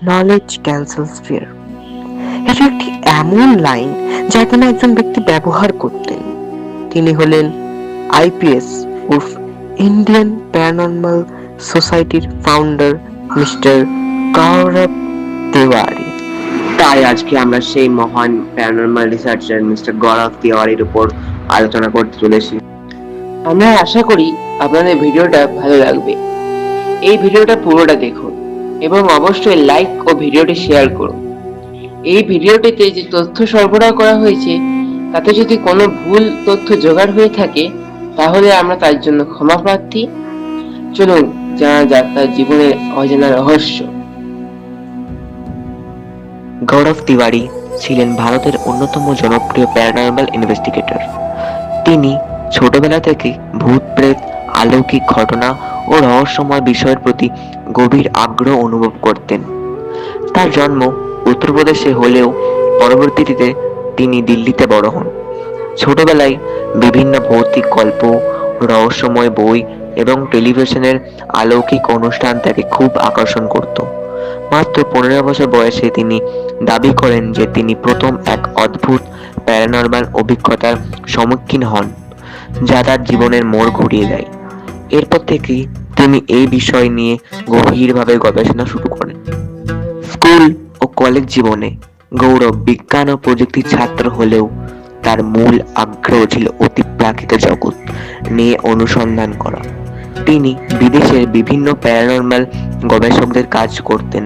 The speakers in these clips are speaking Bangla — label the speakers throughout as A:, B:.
A: Knowledge ক্যান্সেলস fear. এটি একটি এমন লাইন যা কিনা একজন ব্যক্তি ব্যবহার করতেন। তিনি হলেন আইপিএস উর্ফ ইন্ডিয়ান প্যারানর্মাল সোসাইটির ফাউন্ডার মিস্টার গৌরব তিওয়ারি।
B: তাই আজকে আমরা সেই মহান প্যারানর্মাল রিসার্চার মিস্টার গৌরব তিওয়ারির উপর আলোচনা করতে চলেছি। আমরা আশা করি আপনাদের ভিডিওটা ভালো লাগবে। এই ভিডিওটা পুরোটা দেখুন এবং অবশ্যই লাইক ও ভিডিওটি শেয়ার করুন। এই ভিডিওটিতে যে তথ্য সরবরাহ করা হয়েছে তাতে যদি কোনো ভুল তথ্য জোগাড় হয়ে থাকে তাহলে আমরা তার জন্য ক্ষমা প্রার্থী। চলুন জানা যাক তার জীবনের অজানা রহস্য।
C: গৌরব তিওয়ারি ছিলেন ভারতের অন্যতম জনপ্রিয় প্যারানর্মাল ইনভেস্টিগেটর। তিনি ছোটবেলা থেকে ভূত প্রেত, অলৌকিক ঘটনা ও রহস্যময় বিষয়ের প্রতি গভীর আগ্রহ অনুভব করতেন। তার জন্ম উত্তরপ্রদেশে হলেও পরবর্তীতে তিনি দিল্লিতে বড় হন। ছোটবেলায় বিভিন্ন ভৌতিক গল্প, রহস্যময় বই এবং টেলিভিশনের অলৌকিক অনুষ্ঠান তাকে খুব আকর্ষণ করত। মাত্র 15 বছর বয়সে তিনি দাবি করেন যে তিনি প্রথম এক অদ্ভুত প্যারানর্মাল অভিজ্ঞতার সম্মুখীন হন যা তার জীবনের মোড় ঘুরিয়ে দেয়। এরপর থেকেই তিনি এই বিষয় নিয়ে গভীরভাবে গবেষণা শুরু করেন। স্কুল ও কলেজ জীবনে গৌরব বিজ্ঞান ও প্রযুক্তির ছাত্র হলেও তার মূল আগ্রহ ছিল অতিপ্রাকৃত জগৎ নিয়ে অনুসন্ধান করা। তিনি বিদেশের বিভিন্ন প্যারানর্মাল গবেষকদের কাজ করতেন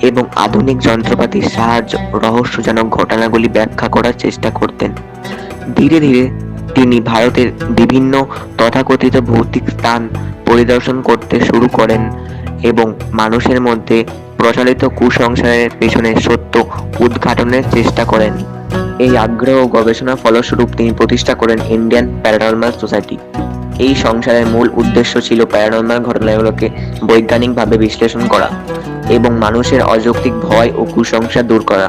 C: এবং আধুনিক যন্ত্রপাতির সাহায্যে রহস্যজনক ঘটনাগুলি ব্যাখ্যা করার চেষ্টা করতেন। ধীরে ধীরে তিনি ভারতের বিভিন্ন তথাকথিত ভৌতিক স্থান পরিদর্শন করতে শুরু করেন এবং মানুষের মধ্যে প্রচলিত কুসংস্কারের পেছনে সত্য উদ্ঘাটনের চেষ্টা করেন। এই আগ্রহ ও গবেষণার ফলস্বরূপ তিনি প্রতিষ্ঠা করেন ইন্ডিয়ান প্যারানর্মাল সোসাইটি। এই সংসারের মূল উদ্দেশ্য ছিল প্যারানর্মাল ঘটনাগুলোকে বৈজ্ঞানিকভাবে বিশ্লেষণ করা এবং মানুষের অযৌক্তিক ভয় ও কুসংস্কার দূর করা।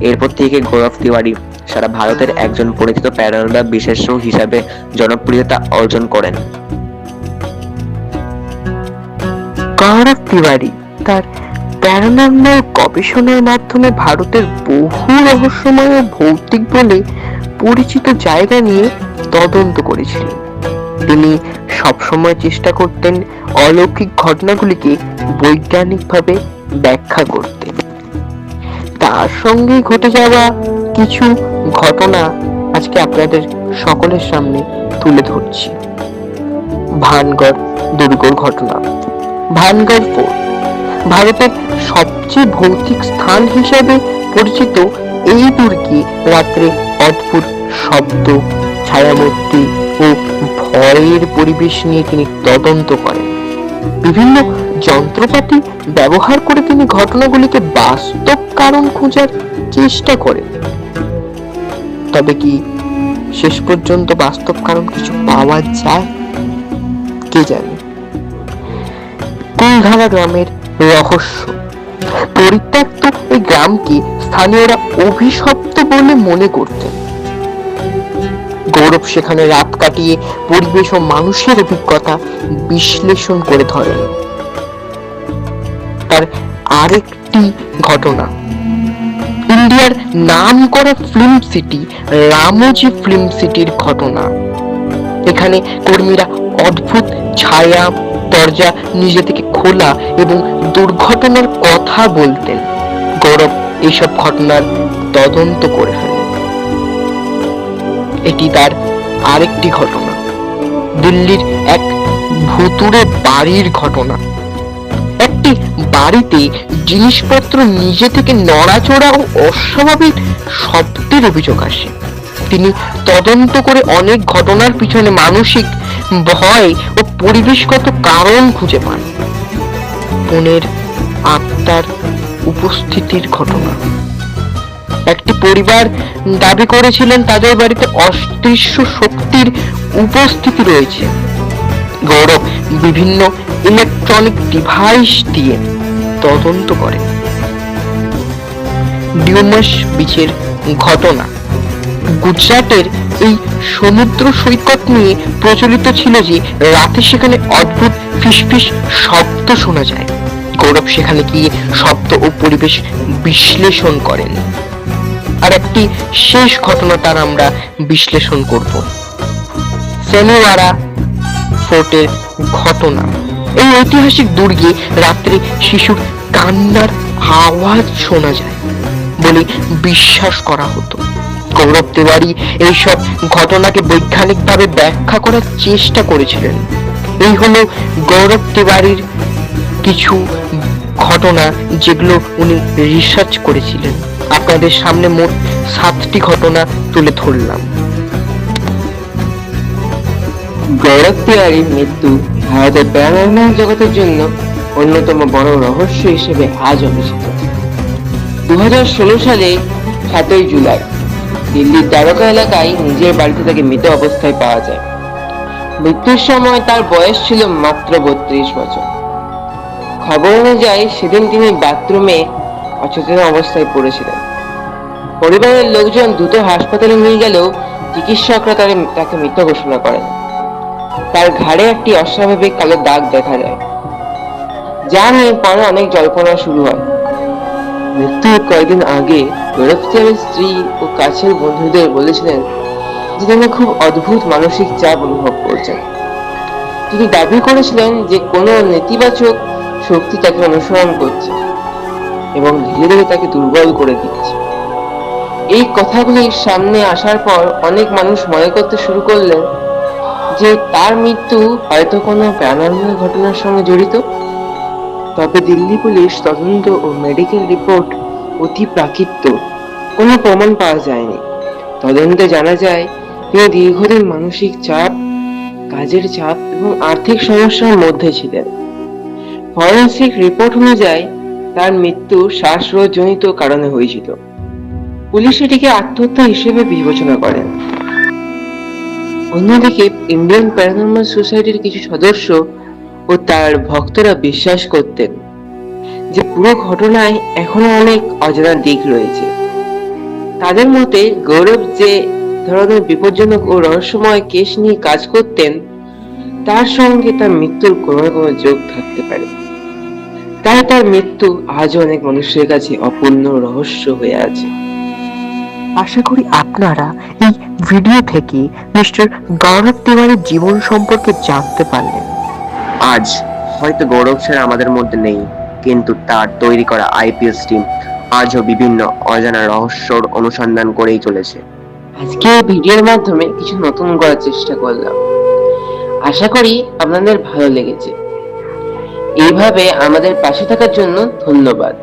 C: এরপর থেকে গৌরব তিওয়ারি সারা ভারতের একজন পরিচিত প্যারানর্মাল বিশেষজ্ঞ হিসাবে জনপ্রিয়তা অর্জন করেন।
A: গৌরব তিওয়ারি তার প্যারানর্মাল গবেষণার মাধ্যমে ভারতের বহু রহস্যময় ও ভৌতিক বলে পরিচিত জায়গা নিয়ে তদন্ত করেছিলেন। তিনি সবসময় চেষ্টা করতেন অলৌকিক ঘটনাগুলিকে বৈজ্ঞানিকভাবে ব্যাখ্যা করতে। তার সঙ্গে ঘটে যাওয়া কিছু ঘটনা আজকে আপনাদের সকলের সামনে তুলে ধরছি। ভানগড় দুর্গর ঘটনা। ভানগড় ফোর্ট ভারতের সবচেয়ে ভৌতিক স্থান হিসেবে পরিচিত এই দুর্গে রাত্রে অদ্ভুত শব্দ, ছায়ামূর্তি ও ভয়ের পরিবেশ নিয়ে তিনি তদন্ত করেন। বিভিন্ন যন্ত্রপাতি ব্যবহার করে তিনি ঘটনাগুলিকে বাস্তব কারণ খোঁজার চেষ্টা করেন। তবে কি শেষ পর্যন্ত বাস্তব কারণ কিছু পাওয়া যায়? কে জানে। কুলধারা গ্রামের রহস্য। পরিত্যক্ত এই গ্রামকে স্থানীয়রা অভিশপ্ত বলে মনে করতেন। গৌরব সেখানে রাত কাটিয়ে পরিবেশ ও মানুষের অভিজ্ঞতা বিশ্লেষণ করে ধরেন। তার আরেকটি ঘটনা ইন্ডিয়ার নাম করা ফিল্ম সিটি রামোজি ফিল্ম সিটির ঘটনা। এখানে কর্মীরা অদ্ভুত ছায়া, দরজা নিজে থেকে খোলা এবং দুর্ঘটনার কথা বলতেন। গৌরব এইসব ঘটনার তদন্ত করে ফেলেন। এটি তার আরেকটি ঘটনা দিল্লির এক ভুতুড়ে বাড়ির ঘটনা। একটি বাড়িতে জিনিসপত্র নিজে থেকে নড়াচড়া ও অস্বাভাবিক শব্দের অভিযোগ আসে। তিনি তদন্ত করে অনেক ঘটনার পিছনে মানসিক ভয় ও পরিবেশগত কারণ খুঁজে পান। মনের আত্মার উপস্থিতির ঘটনা। একটি পরিবার দাবি করেছিলেন তাদের বাড়িতে অদৃশ্য শক্তির উপস্থিতি রয়েছে। গৌরব বিভিন্ন ইলেকট্রনিক ডিভাইস দিয়ে তদন্ত করেন। ডিউমাস বিচের ঘটনা। গুজরাটের এই সমুদ্র সৈকত নিয়ে প্রচলিত ছিল যে রাতে সেখানে অদ্ভুত ফিসফিস শব্দ শোনা যায়। গৌরব সেখানে গিয়ে শব্দ ও পরিবেশ বিশ্লেষণ করেন। আর একটি শেষ ঘটনা তার আমরা বিশ্লেষণ করব, সেনোয়ারা ফোর্টের ঘটনা। এই ঐতিহাসিক দুর্গে রাত্রে শিশুর কান্নার আওয়াজ শোনা যায় বলে বিশ্বাস করা হতো। গৌরব তিওয়ারি এইসব ঘটনাকে বৈজ্ঞানিকভাবে ব্যাখ্যা করার চেষ্টা করেছিলেন। এই হলো গৌরব তিওয়ারির কিছু ঘটনা যেগুলো উনি রিসার্চ করেছিলেন। আপনাদের সামনে মোট 7টি ঘটনা তুলে ধরলাম।
B: গৌরব তিওয়ারির মৃত্যু ভারতের প্যারানর্মাল জগতের জন্য অন্যতম বড় রহস্য হিসেবে আজ অভিহিত। 2016 সালে 7ই জুলাই দিল্লির দ্বারকা এলাকায় নিজের বাড়িতে তাকে মৃত অবস্থায় পাওয়া যায়। মৃত্যুর সময় তার বয়স ছিল মাত্র 32 বছর। খবর অনুযায়ী সেদিন তিনি বাথরুমে অচেতন অবস্থায় পড়েছিলেন। পরিবারের লোকজন দ্রুত হাসপাতালে নিয়ে গেলেও চিকিৎসকরা তাকে মৃত ঘোষণা করেন। তার ঘাড়ে একটি অস্বাভাবিক কালো দাগ দেখা যায়, যা নিয়ে পরে অনেক জল্পনা শুরু হয়। মৃত্যুর কয়েকদিন আগে গৌরব তিওয়ারির স্ত্রী ও কাছের বন্ধুদের বলেছিলেন যে তিনি খুব অদ্ভুত মানসিক চাপ অনুভব করছেন। তিনি দাবি করেছিলেন যে কোনো নেতিবাচক শক্তি তাকে অনুসরণ করছে এবং ধীরে ধীরে তাকে দুর্বল করে দিচ্ছে। এই কথাগুলি সামনে আসার পর অনেক মানুষ মনে করতে শুরু করলেন যে তার মৃত্যু হয়তো কোনো প্যারানর্মাল ঘটনার সঙ্গে জড়িত। তবে দিল্লি পুলিশ তদন্ত ও মেডিকেল রিপোর্ট অতি প্রাকৃত, কোনো প্রমাণ পাওয়া যায়নি। তদন্তে জানা যায় তিনি দীর্ঘদিন মানসিক চাপ, কাজের চাপ এবং আর্থিক সমস্যার মধ্যে ছিলেন। ফরেনসিক রিপোর্ট অনুযায়ী তার মৃত্যু শ্বাসরোধজনিত কারণে হয়েছিল। পুলিশ এটিকে আত্মহত্যা হিসেবে বিবেচনা করেন। অন্যদিকে ইন্ডিয়ান প্যারানর্মাল সোসাইটির কিছু সদস্য ও তার ভক্তরা বিশ্বাস করতেন যে পুরো ঘটনায় এখনো অনেক অজানা দিক রয়েছে। তাদের মতে গৌরব যে ধরনের বিপজ্জনক ও রহস্যময় কেস নিয়ে কাজ করতেন তার সঙ্গে তার মৃত্যুর কোনো না কোনো যোগ থাকতে পারে। তাই তার মৃত্যু আজও অনেক মানুষের কাছে অপূর্ণ রহস্য হয়ে আছে।
A: আশা করি আপনারা এই ভিডিও থেকে মিস্টার গৌরব তিওয়ারির জীবন সম্পর্কে জানতে পারলেন।
C: আজ হয়তো গৌরব স্যার আমাদের মধ্যে নেই, কিন্তু তার তৈরি করা আইপিএস টিম আজও বিভিন্ন অজানা রহস্যর অনুসন্ধান করেই চলেছে।
B: আজকে এই ভিডিওর মাধ্যমে কিছু নতুন করার চেষ্টা করলাম। আশা করি আপনাদের ভালো লেগেছে। এইভাবে আমাদের পাশে থাকার জন্য ধন্যবাদ।